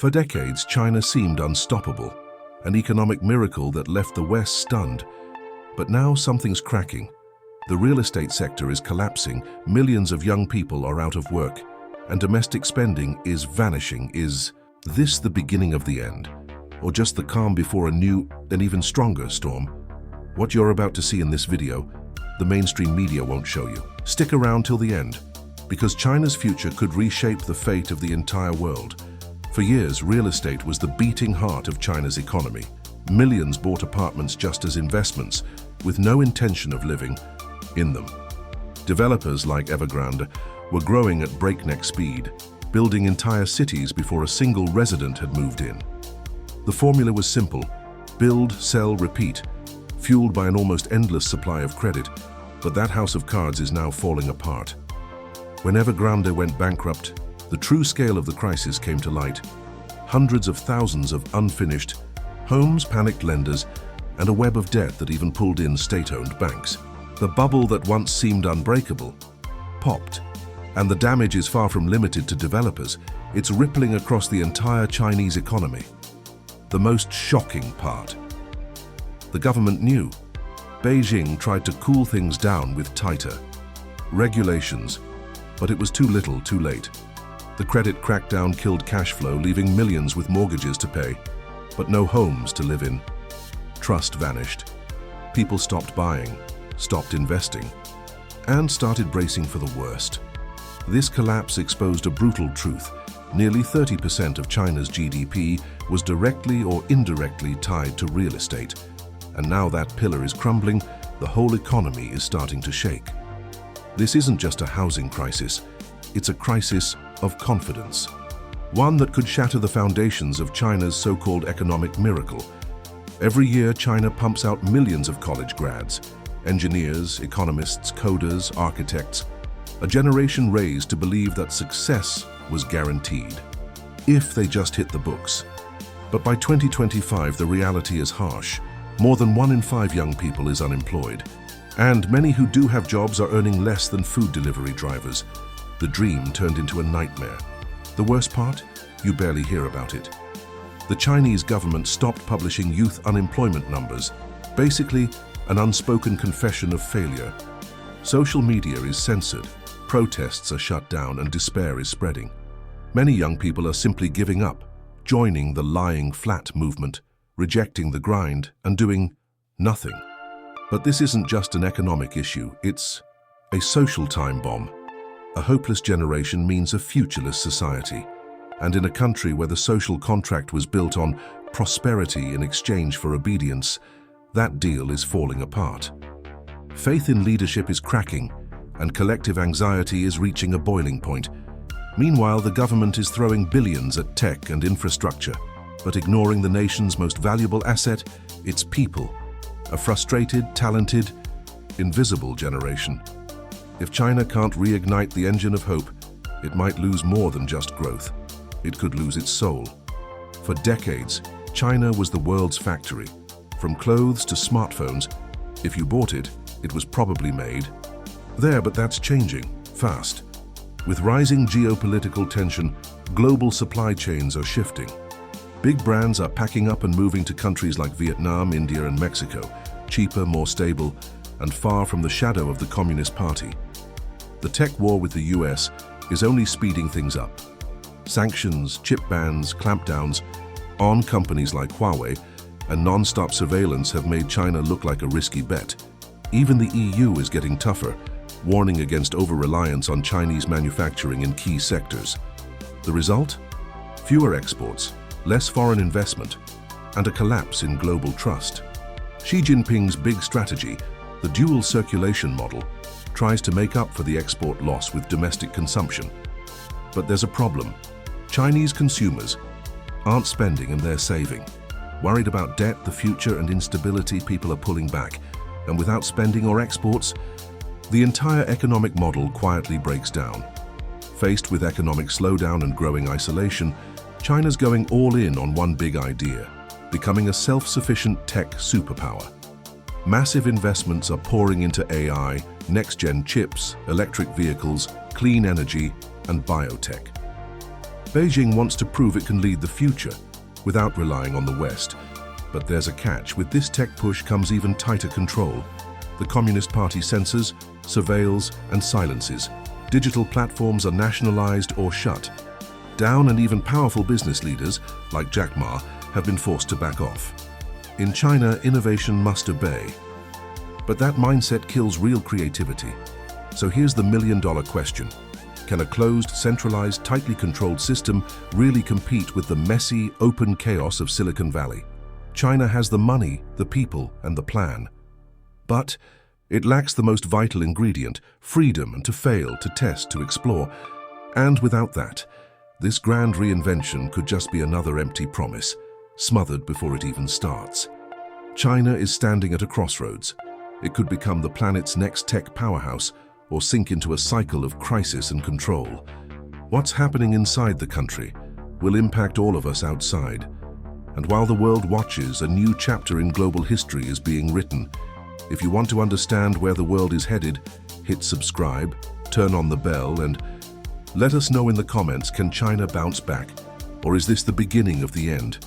For decades, China seemed unstoppable, an economic miracle that left the West stunned. But now something's cracking. The real estate sector is collapsing, millions of young people are out of work, and domestic spending is vanishing. Is this the beginning of the end, or just the calm before a new and even stronger storm? What you're about to see in this video, the mainstream media won't show you. Stick around till the end, because China's future could reshape the fate of the entire world. For years, real estate was the beating heart of China's economy. Millions bought apartments just as investments, with no intention of living in them. Developers like Evergrande were growing at breakneck speed, building entire cities before a single resident had moved in. The formula was simple: build, sell, repeat, fueled by an almost endless supply of credit. But that house of cards is now falling apart. When Evergrande went bankrupt, the true scale of the crisis came to light. Hundreds of thousands of unfinished homes, panicked lenders, and a web of debt that even pulled in state-owned banks. The bubble that once seemed unbreakable popped, and the damage is far from limited to developers. It's rippling across the entire Chinese economy. The most shocking part: the government knew. Beijing tried to cool things down with tighter regulations, but it was too little, too late. The credit crackdown killed cash flow, leaving millions with mortgages to pay, but no homes to live in. Trust vanished. People stopped buying, stopped investing, and started bracing for the worst. This collapse exposed a brutal truth. Nearly 30% of China's GDP was directly or indirectly tied to real estate. And now that pillar is crumbling, the whole economy is starting to shake. This isn't just a housing crisis, it's a crisis of confidence. One that could shatter the foundations of China's so-called economic miracle. Every year, China pumps out millions of college grads, engineers, economists, coders, architects, a generation raised to believe that success was guaranteed, if they just hit the books. But by 2025, the reality is harsh. More than 1 in 5 young people is unemployed, and many who do have jobs are earning less than food delivery drivers. The dream turned into a nightmare. The worst part? You barely hear about it. The Chinese government stopped publishing youth unemployment numbers, basically an unspoken confession of failure. Social media is censored, protests are shut down, and despair is spreading. Many young people are simply giving up, joining the lying flat movement, rejecting the grind, and doing nothing. But this isn't just an economic issue, it's a social time bomb. A hopeless generation means a futureless society. And in a country where the social contract was built on prosperity in exchange for obedience, that deal is falling apart. Faith in leadership is cracking, and collective anxiety is reaching a boiling point. Meanwhile, the government is throwing billions at tech and infrastructure, but ignoring the nation's most valuable asset, its people. A frustrated, talented, invisible generation. If China can't reignite the engine of hope, it might lose more than just growth. It could lose its soul. For decades, China was the world's factory. From clothes to smartphones, if you bought it, it was probably made there, but that's changing fast. With rising geopolitical tension, global supply chains are shifting. Big brands are packing up and moving to countries like Vietnam, India, and Mexico, cheaper, more stable, and far from the shadow of the Communist Party. The tech war with the US is only speeding things up. Sanctions, chip bans, clampdowns on companies like Huawei, and non-stop surveillance have made China look like a risky bet. Even the EU is getting tougher, warning against over-reliance on Chinese manufacturing in key sectors. The result? Fewer exports, less foreign investment, and a collapse in global trust. Xi Jinping's big strategy, the dual circulation model, tries to make up for the export loss with domestic consumption. But there's a problem. Chinese consumers aren't spending and they're saving. Worried about debt, the future, and instability, people are pulling back. And without spending or exports, the entire economic model quietly breaks down. Faced with economic slowdown and growing isolation, China's going all in on one big idea: becoming a self-sufficient tech superpower. Massive investments are pouring into AI, next-gen chips, electric vehicles, clean energy, and biotech. Beijing wants to prove it can lead the future without relying on the West. But there's a catch. With this tech push comes even tighter control. The Communist Party censors, surveils, and silences. Digital platforms are nationalized or shut down, and even powerful business leaders, like Jack Ma, have been forced to back off. In China, innovation must obey. But that mindset kills real creativity. So here's the million-dollar question. Can a closed, centralized, tightly controlled system really compete with the messy, open chaos of Silicon Valley? China has the money, the people, and the plan. But it lacks the most vital ingredient, freedom, and to fail, to test, to explore. And without that, this grand reinvention could just be another empty promise, smothered before it even starts. China is standing at a crossroads. It could become the planet's next tech powerhouse, or sink into a cycle of crisis and control. What's happening inside the country will impact all of us outside. And while the world watches, a new chapter in global history is being written. If you want to understand where the world is headed, hit subscribe, turn on the bell, and let us know in the comments, can China bounce back? Or is this the beginning of the end?